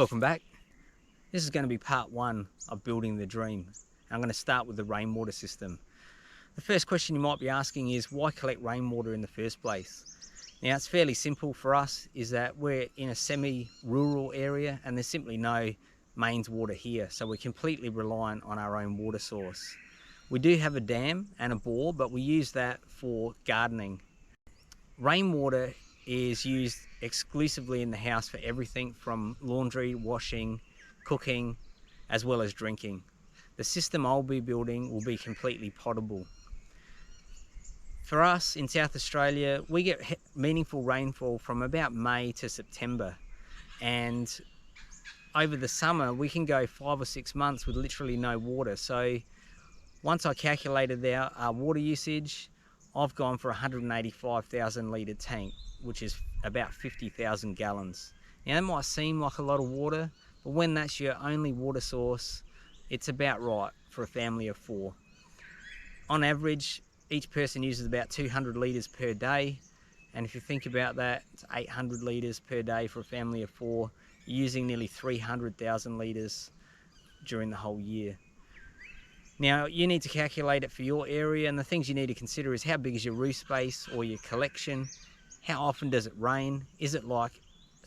Welcome back. This is going to be part one of building the dream. I'm going to start with the rainwater system. The first question you might be asking is, why collect rainwater in the first place? Now, it's fairly simple for us, is that we're in a semi-rural area and there's simply no mains water here, so we're completely reliant on our own water source. We do have a dam and a bore, but we use that for gardening. Rainwater is used exclusively in the house for everything from laundry, washing, cooking, as well as drinking. The system I'll be building will be completely potable. For us in South Australia, we get meaningful rainfall from about May to September, and over the summer we can go 5 or 6 months with literally no water. So once I calculated our water usage, I've gone for a 185,000 litre tank, which is about 50,000 gallons. Now that might seem like a lot of water, but when that's your only water source, it's about right for a family of 4. On average, each person uses about 200 litres per day, and if you think about that, it's 800 litres per day for a family of 4. You're using nearly 300,000 litres during the whole year. Now, you need to calculate it for your area, and the things you need to consider is how big is your roof space or your collection, how often does it rain, is it like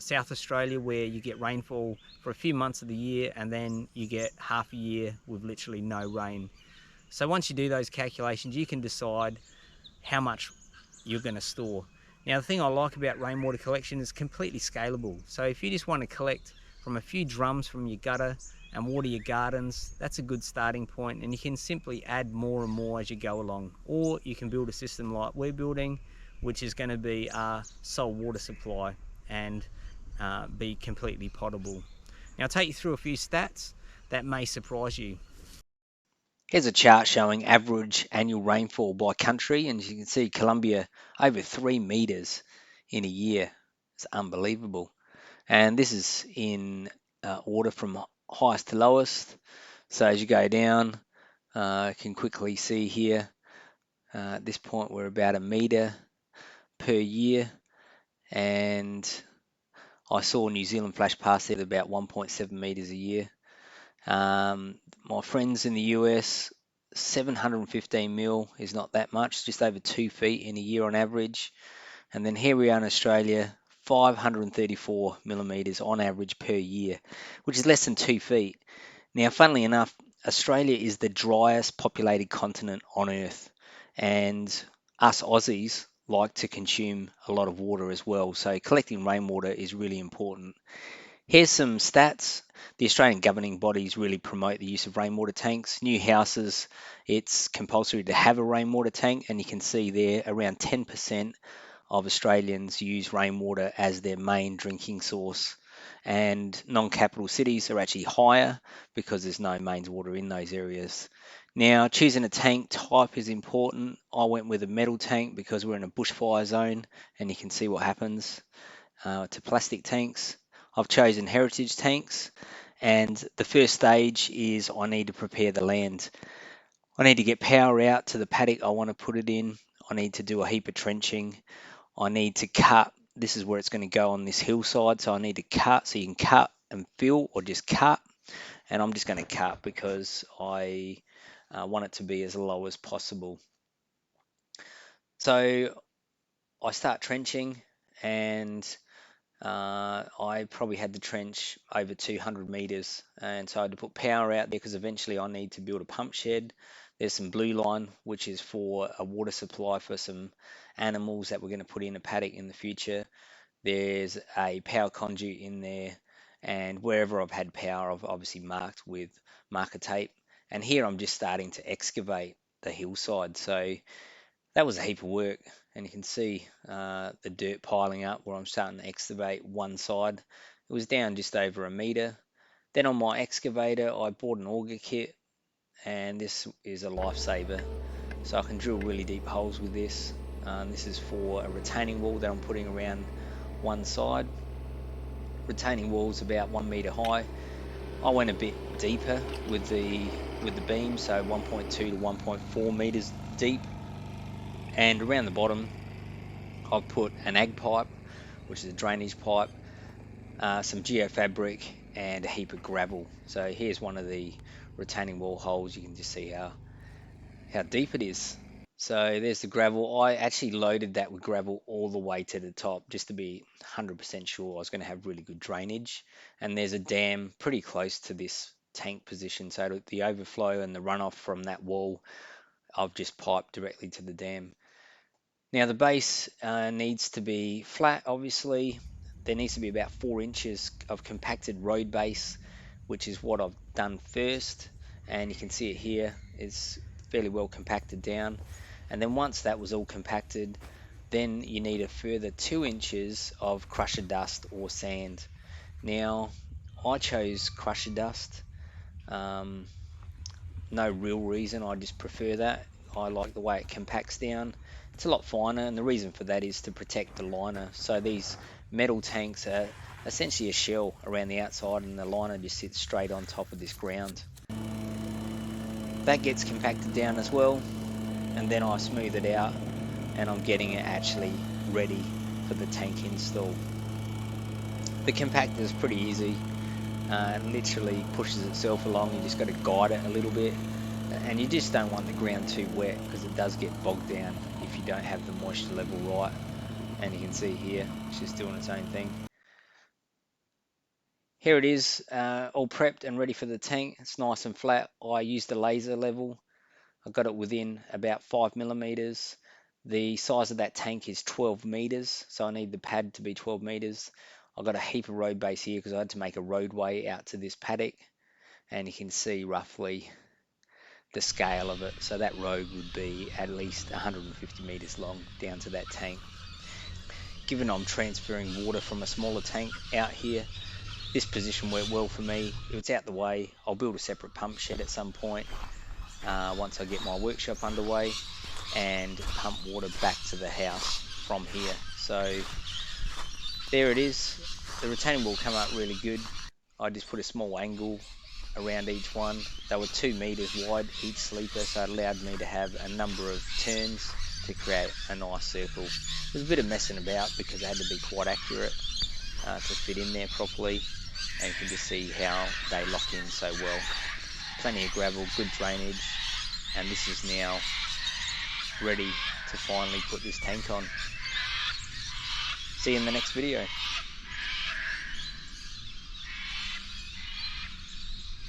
South Australia where you get rainfall for a few months of the year and then you get half a year with literally no rain. So once you do those calculations, you can decide how much you're going to store. Now, the thing I like about rainwater collection is completely scalable. So if you just want to collect from a few drums from your gutter and water your gardens, that's a good starting point, and you can simply add more and more as you go along. Or you can build a system like we're building, which is going to be our sole water supply and be completely potable. Now, I'll take you through a few stats that may surprise you. Here's a chart showing average annual rainfall by country, and you can see Colombia over 3 meters in a year. It's unbelievable. And this is in order from highest to lowest. So as you go down, you can quickly see here, at this point we're about 1 meter per year, and I saw New Zealand flash past there at about 1.7 meters a year. My friends in the US, 715 mil is not that much, just over 2 feet in a year on average. And then here we are in Australia, 534 millimeters on average per year, which is less than 2 feet. Now, funnily enough, Australia is the driest populated continent on Earth, and us Aussies like to consume a lot of water as well. So collecting rainwater is really important. Here's some stats. The Australian governing bodies really promote the use of rainwater tanks. New houses, it's compulsory to have a rainwater tank, and you can see there around 10% of Australians use rainwater as their main drinking source. And non-capital cities are actually higher because there's no mains water in those areas. Now, choosing a tank type is important. I went with a metal tank because we're in a bushfire zone, and you can see what happens to plastic tanks. I've chosen heritage tanks, and the first stage is I need to prepare the land. I need to get power out to the paddock I want to put it in. I need to do a heap of trenching. I need to cut. This is where it's going to go on this hillside, so I need to cut. So you can cut and fill or just cut, and I'm just going to cut because I want it to be as low as possible. So I start trenching, and I probably had to trench over 200 meters, and so I had to put power out there because eventually I need to build a pump shed. There's some blue line, which is for a water supply for some animals that we're going to put in a paddock in the future. There's a power conduit in there, and wherever I've had power, I've obviously marked with marker tape. And here I'm just starting to excavate the hillside. So that was a heap of work, and you can see the dirt piling up where I'm starting to excavate one side. It was down just over 1 meter. Then on my excavator, I bought an auger kit, and this is a lifesaver. So I can drill really deep holes with this. This is for a retaining wall that I'm putting around one side. Retaining wall's about 1 meter high. I went a bit deeper with the beam, so 1.2 to 1.4 meters deep. And around the bottom, I've put an ag pipe, which is a drainage pipe, some geofabric, and a heap of gravel. So here's one of the retaining wall holes. You can just see how deep it is. So there's the gravel. I actually loaded that with gravel all the way to the top just to be 100% sure I was going to have really good drainage. And there's a dam pretty close to this tank position. So the overflow and the runoff from that wall, I've just piped directly to the dam. Now the base needs to be flat, obviously. There needs to be about 4 inches of compacted road base, which is what I've done first. And you can see it here, it's fairly well compacted down. And then once that was all compacted, then you need a further 2 inches of crusher dust or sand. Now, I chose crusher dust. Um, no real reason, I just prefer that. I like the way it compacts down. It's a lot finer, and the reason for that is to protect the liner. So these metal tanks are essentially a shell around the outside, and the liner just sits straight on top of this ground. That gets compacted down as well, and then I smooth it out, and I'm getting it actually ready for the tank install. The compactor is pretty easy. It literally pushes itself along. You just got to guide it a little bit, and you just don't want the ground too wet because it does get bogged down if you don't have the moisture level right. And you can see here it's just doing its own thing. Here it is, all prepped and ready for the tank. It's nice and flat. I used a laser level. I got it within about 5 millimeters. The size of that tank is 12 meters, so I need the pad to be 12 meters. I've got a heap of road base here because I had to make a roadway out to this paddock, and you can see roughly the scale of it. So that road would be at least 150 meters long down to that tank. Given I'm transferring water from a smaller tank out here, this position worked well for me. If it's out the way, I'll build a separate pump shed at some point once I get my workshop underway, and pump water back to the house from here. So there it is. The retaining wall come up really good. I just put a small angle around each one. They were 2 meters wide each sleeper, so it allowed me to have a number of turns to create a nice circle. There's a bit of messing about because I had to be quite accurate to fit in there properly, and you can just see how they lock in so well. Plenty of gravel, good drainage, and this is now ready to finally put this tank on. See you in the next video.